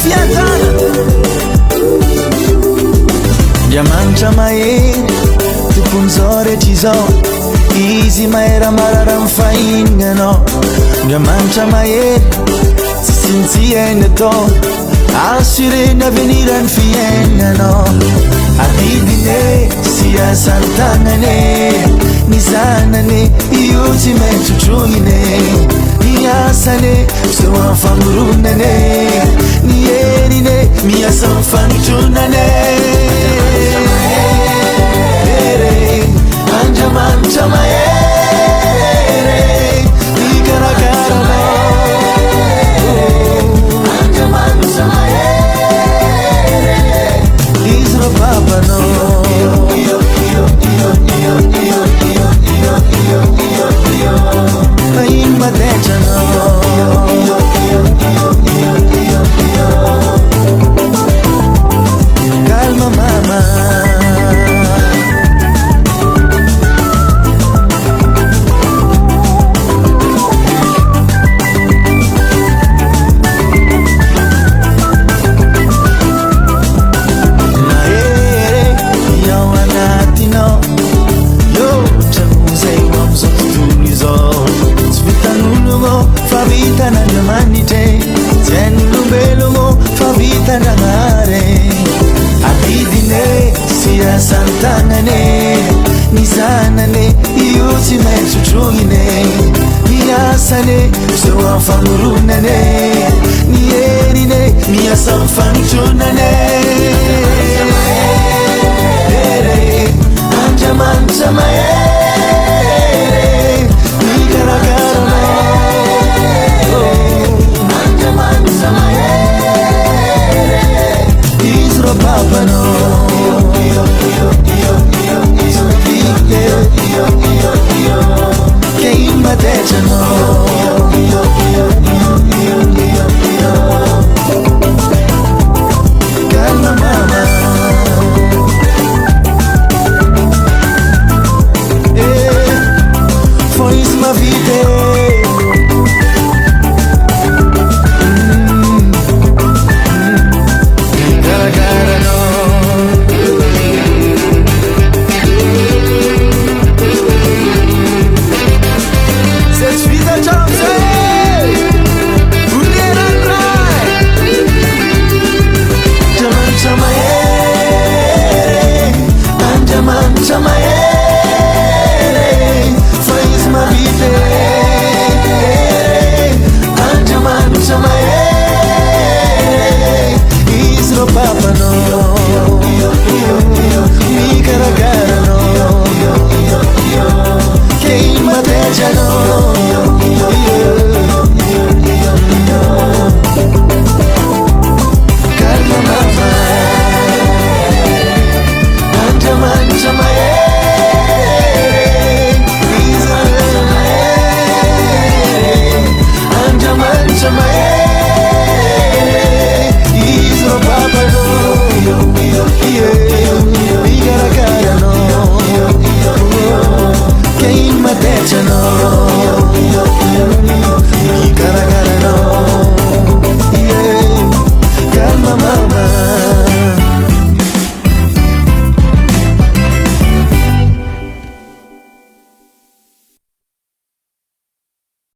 fiatana Diamantra mahery tokony zao rehetra izao izy mahera marara mifahinana anao Diamantra mahery tsy sintsiaina atao assurena avenirany fiainanao adidine sy asany tagnane ny zanane io tsy maintsy trognine ny asane zao amin'ny famoronane ny herine miasa amin'ny fanotronane Andriamanitra mahery ikarakaranao Andriamanitra mahery izy ro papanao Ino madetranao Calma mama Santanane ni zanane io tsy maintsy trognine ny asane zao amin'ny famorunane ny herine miasa amin'ny fanotronane